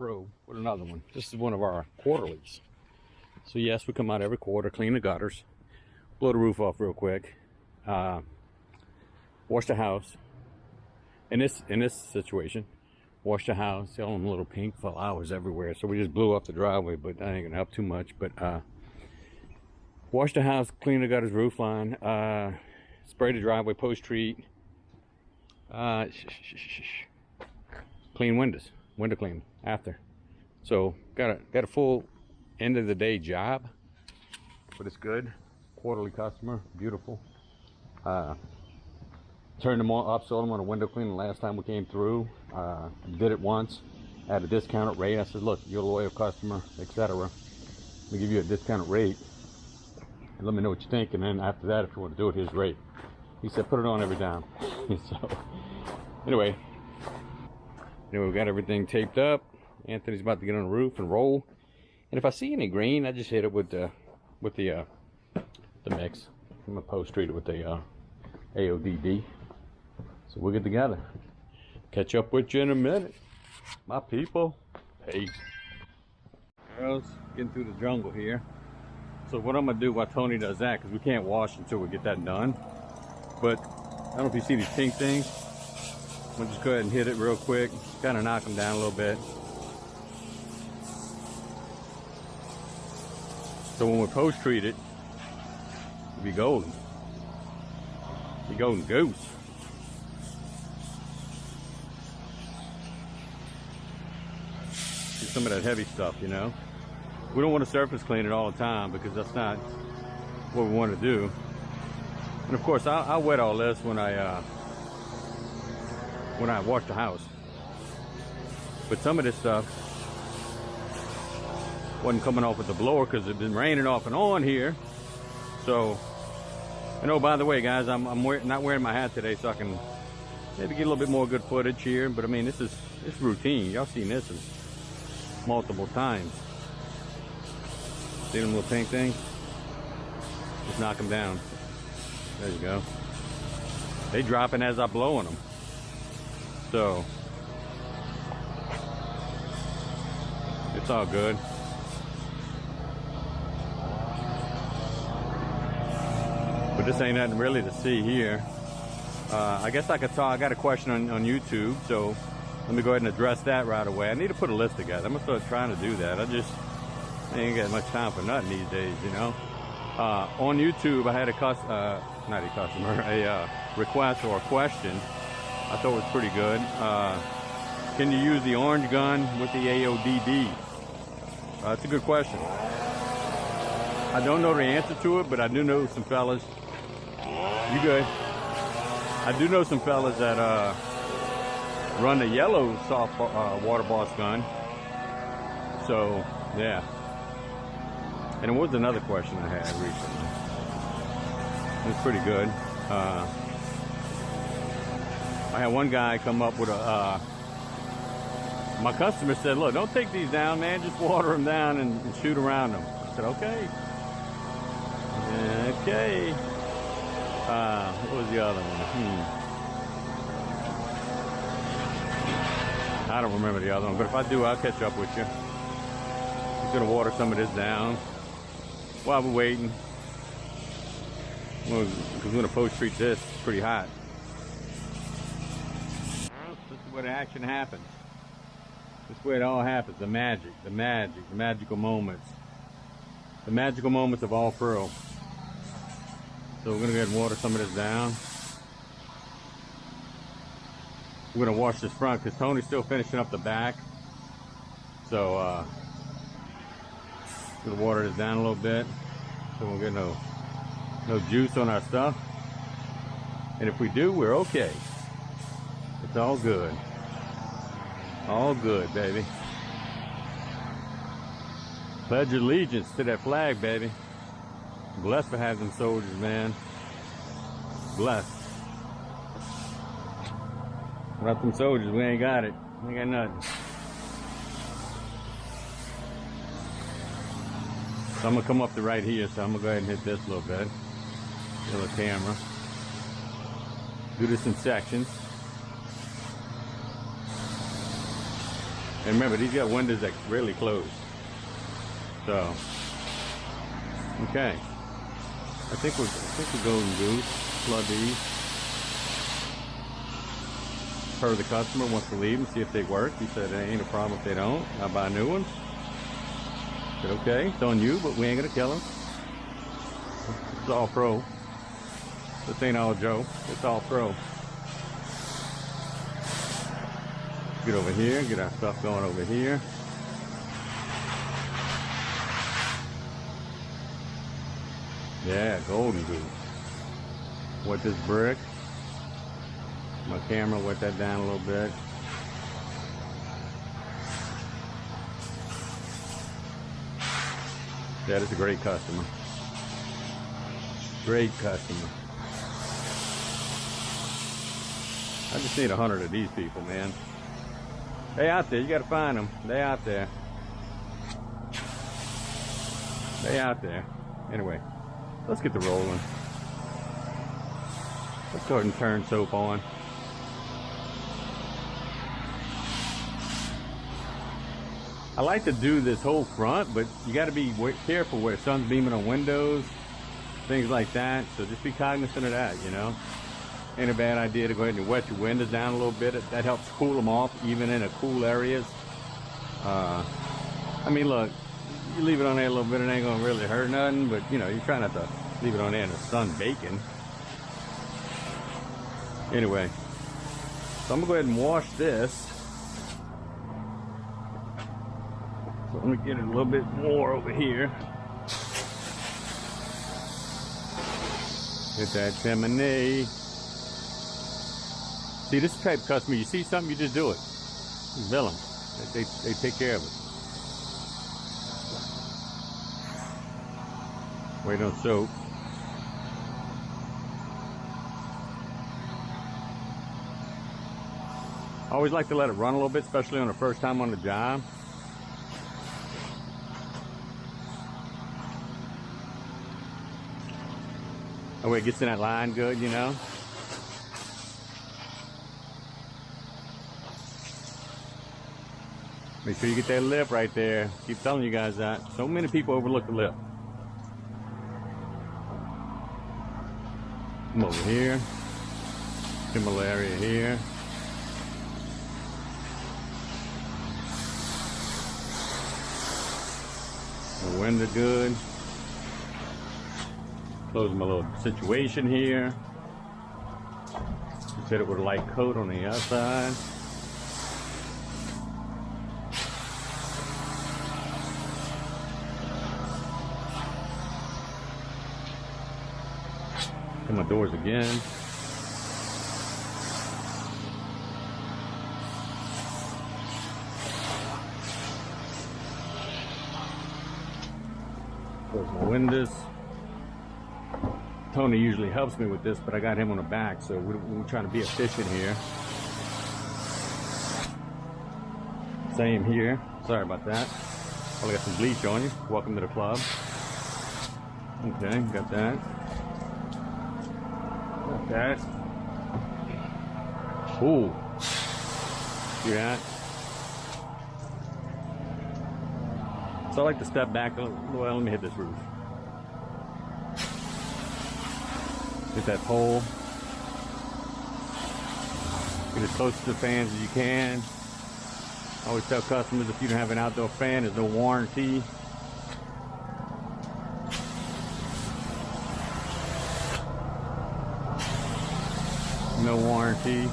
Pro with another one. This is one of our quarterlies. So yes, we come out every quarter, clean the gutters, blow the roof off real quick, wash the house. In this situation, wash the house. See all them little pink flowers everywhere. So we just blew up the driveway, but that ain't gonna help too much. But wash the house, clean the gutters, roof line, spray the driveway, post treat, clean windows, window clean after. So got a full end of the day job, but it's good. Quarterly customer, beautiful. Turned them all up, sold them on a window clean the last time we came through. Did it once at a discounted rate. I said, look, you're a loyal customer, etc. We give you a discounted rate and let me know what you think, and then after that, if you want to do it, his rate. He said, put it on every dime. So anyway, we got everything taped up. Anthony's about to get on the roof and roll. And if I see any green, I just hit it with the mix. I'm gonna post treat it with the AODD. So we'll get together. Catch up with you in a minute, my people. Peace. Girls, getting through the jungle here. So what I'm gonna do while Tony does that, because we can't wash until we get that done. But I don't know if you see these pink things. I'm gonna just go ahead and hit it real quick, kind of knock them down a little bit. So when we post treat it, it'll be golden. Be golden goose. Get some of that heavy stuff, you know. We don't want to surface clean it all the time because that's not what we want to do. And of course, I wet all this when I wash the house. But some of this stuff wasn't coming off with the blower because it's been raining off and on here. So, and oh, by the way, guys, I'm not wearing my hat today, so I can maybe get a little bit more good footage here. But I mean, it's routine. Y'all seen this multiple times. See them little pink things? Just knock them down. There you go. They dropping as I blowing them. So it's all good. But this ain't nothing really to see here. I guess I could talk. I got a question on YouTube, so let me go ahead and address that right away. I need to put a list together. I'm gonna start trying to do that. I ain't got much time for nothing these days, you know. On YouTube, I had a request or a question. I thought it was pretty good. Can you use the orange gun with the AODD? That's a good question. I don't know the answer to it, but I do know some fellas. You good? I do know some fellas that run the yellow soft water boss gun. So yeah. And what was another question I had recently? It was pretty good. I had one guy come up with my customer said, look, don't take these down, man. Just water them down and shoot around them. I said, okay. Okay. What was the other one? I don't remember the other one, but if I do, I'll catch up with you. I'm gonna water some of this down while we're waiting. Because we're gonna post treat this. It's pretty hot. This is where the action happens. This is where it all happens. The magical moments. The magical moments of all Pearl. So we're gonna go ahead and water some of this down. We're gonna wash this front because Tony's still finishing up the back. So gonna water this down a little bit so we'll get no juice on our stuff. And if we do, we're okay. It's all good. All good, baby. Pledge allegiance to that flag, baby. Blessed for having them soldiers, man. Blessed. Without them soldiers, we ain't got it. We ain't got nothing. So I'm gonna come up to right here, so I'm gonna go ahead and hit this a little bit. Get a little camera. Do this in sections. And remember, these got windows that rarely close. So, okay. I think we're golden goose. Plug these. Per the customer wants to leave and see if they work. He said, there ain't a problem if they don't. I'll buy new ones. I said, okay, it's on you, but we ain't gonna kill them. It's all pro. This ain't all Joe. It's all pro. Get over here, get our stuff going over here. Yeah, golden goose. Wet this brick. My camera, wet that down a little bit. That is a great customer. Great customer. I just need 100 of these people, man. They out there, you gotta find them. They out there. They out there. Anyway, let's get the rolling. Let's go ahead and turn soap on. I like to do this whole front, but you gotta be careful where sun's beaming on windows, things like that. So just be cognizant of that, you know. Ain't a bad idea to go ahead and wet your windows down a little bit. That helps cool them off, even in a cool areas. I mean, look, you leave it on there a little bit, it ain't gonna really hurt nothing, but you know, you try not to leave it on there in the sun baking. Anyway, so I'm gonna go ahead and wash this. So let me get it a little bit more over here. Hit that chimney. See, this type of customer, you see something, you just do it. You bill them. They take care of it. Wait on soap. I always like to let it run a little bit, especially on the first time on the job. That way it gets in that line good, you know. Make sure you get that lip right there. Keep telling you guys that. So many people overlook the lip. Come over here. Similar area here. The window good. Close my little situation here. Just hit it with a light coat on the outside. Open my doors again. Close my windows. Tony usually helps me with this, but I got him on the back, so we're trying to be efficient here. Same here. Sorry about that. Probably got some bleach on you. Welcome to the club. Okay, got that. Got that. Ooh. See that? So I like to step back. Well, let me hit this roof. Hit that pole. Get as close to the fans as you can. I always tell customers, if you don't have an outdoor fan, there's no warranty. No warranty.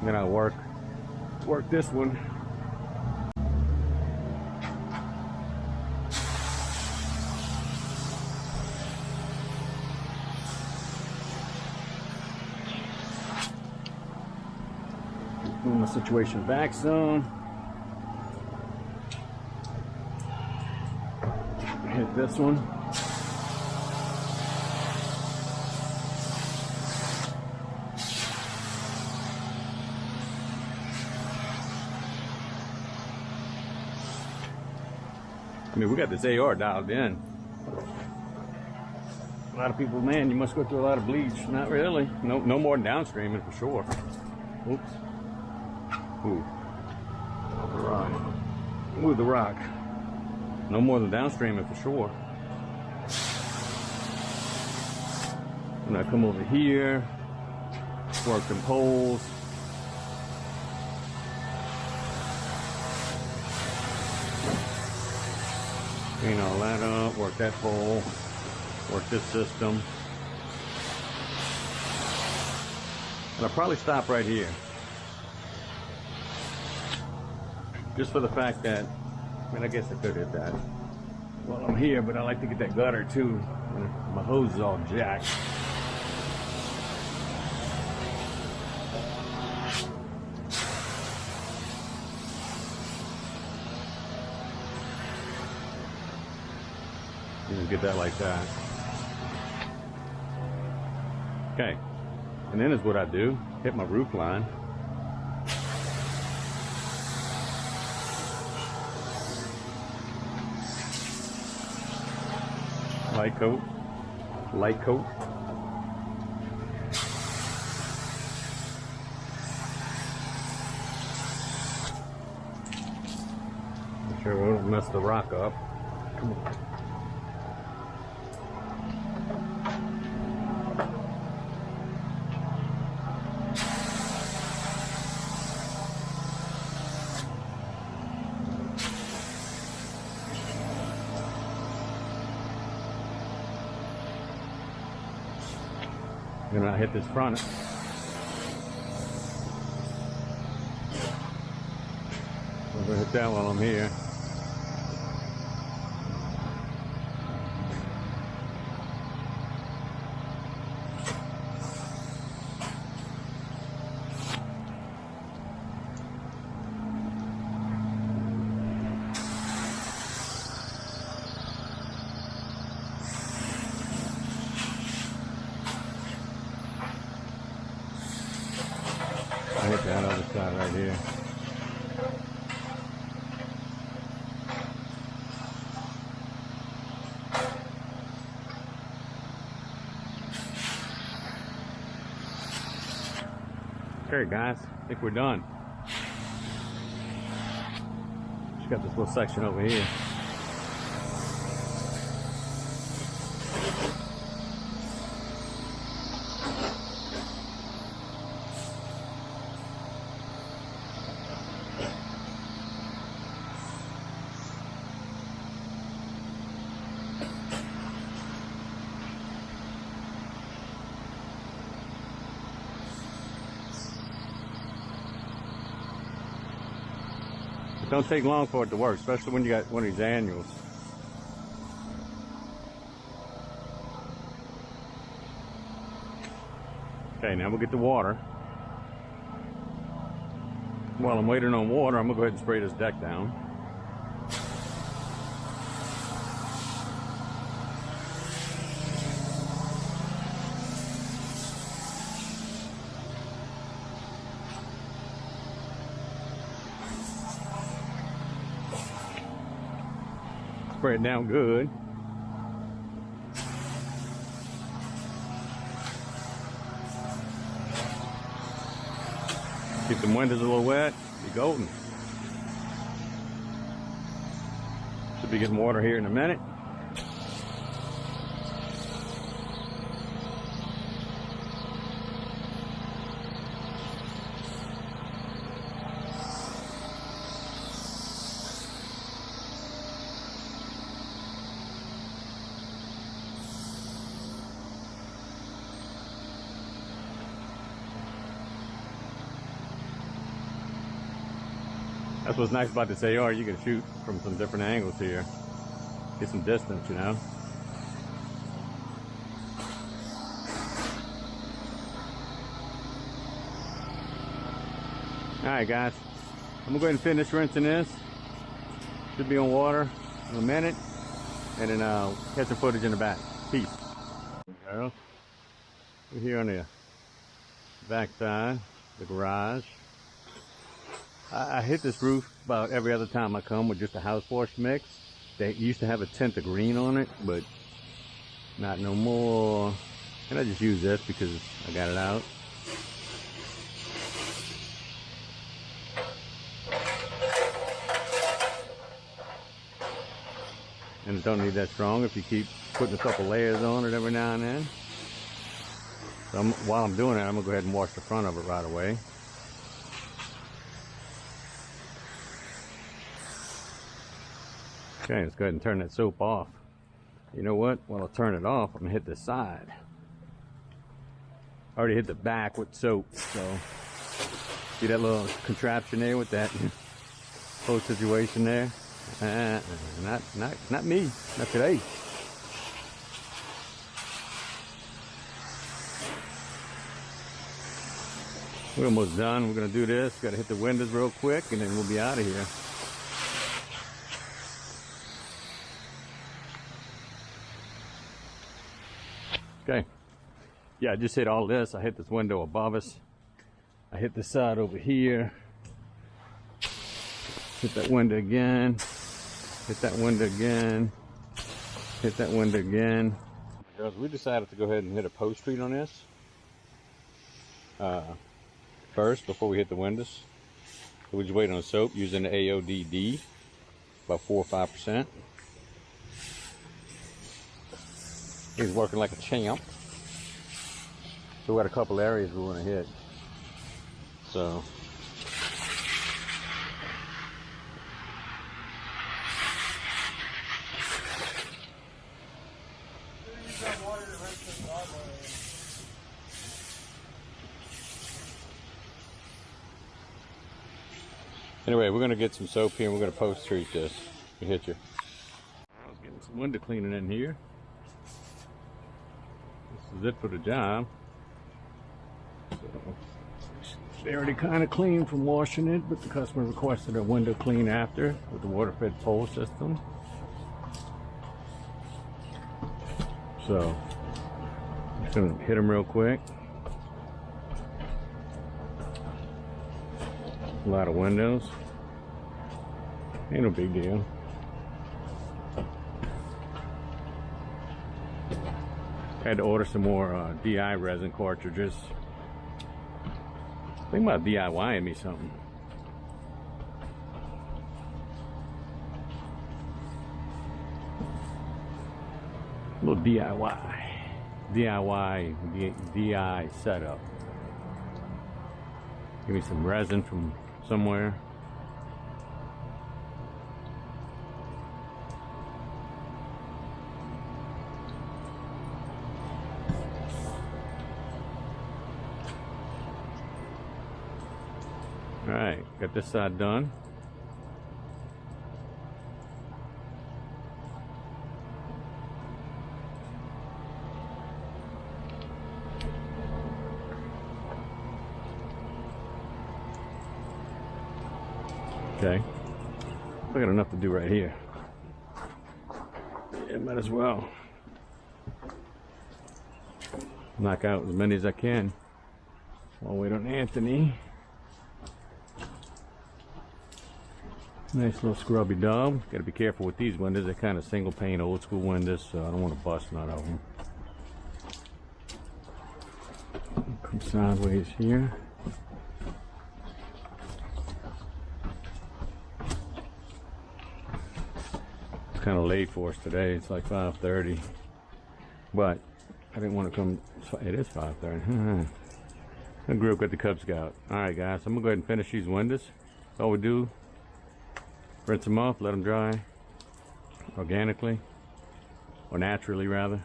Then I'll work this one. Move my situation back some. Hit this one. I mean, we got this AR dialed in. A lot of people, man, you must go through a lot of bleach. Not really. No more than downstreaming for sure. Oops. Ooh. The rock. Ooh, the rock. No more than downstreaming for sure. And I come over here, work some poles. Clean all that up, work that pole, work this system. And I'll probably stop right here. Just for the fact that, I mean, I guess I could hit that while I'm here, but I like to get that gutter too. My hose is all jacked. You get that like that. Okay. And then is what I do. Hit my roof line. Light coat. Light coat. Make sure we don't mess the rock up. Come on. I'm gonna hit this front. I'm gonna hit that while I'm here. I hit that other side right here. Okay guys, I think we're done. Just got this little section over here. It don't take long for it to work, especially when you got one of these annuals. Okay, now we'll get the water. While I'm waiting on water, I'm gonna go ahead and spray this deck down. Spray it down good. Keep the windows a little wet, be golden. Should be getting water here in a minute. That's what's nice about this AR. You can shoot from some different angles here. Get some distance, you know. Alright guys, I'm gonna go ahead and finish rinsing this. Should be on water in a minute. And then I'll catch some footage in the back. Peace. We're here on the back side, the garage. I hit this roof about every other time I come with just a house wash mix. They used to have a tint of green on it, but Not no more. And I just use this because I got it out. And it don't need that strong if you keep putting a couple layers on it every now and then. So while I'm doing that, I'm gonna go ahead and wash the front of it right away. Okay, let's go ahead and turn that soap off. You know what? While I turn it off, I'm gonna hit the side. I already hit the back with soap, so see that little contraption there with that whole situation there? Not me, not today. We're almost done. We're gonna do this. Gotta hit the windows real quick, and then we'll be out of here. Okay. Yeah, I just hit all this. I hit this window above us. I hit the side over here. Hit that window again. Hit that window again. Hit that window again. We decided to go ahead and hit a post treat on this first before we hit the windows. So we just wait on the soap using the AODD, about 4 or 5%. He's working like a champ. So we got a couple areas we want to hit. So anyway, we're gonna get some soap here and we're gonna post treat this. We hit you. I was getting some window cleaning in here. This is it for the job. So, they already kind of clean from washing it, but the customer requested a window clean after with the water-fed pole system. So, just gonna hit them real quick. A lot of windows. Ain't no big deal. I had to order some more DI resin cartridges. Think about DIYing me something. A little DI setup. Give me some resin from somewhere. All right, got this side done. Okay, I got enough to do right here. Yeah, might as well knock out as many as I can while I wait on Anthony. Nice little scrubby dub. Got to be careful with these windows. They're kind of single pane old school windows, so I don't want to bust none of them. Come sideways here. It's kind of late for us today. It's like 5:30, but I didn't want to come. It is 5:30. I grew up with the Cub Scout. All right, guys. I'm gonna go ahead and finish these windows. That's all we do. Rinse them off, let them dry organically, or naturally rather,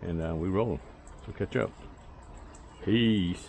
and we roll them. So catch up. Peace.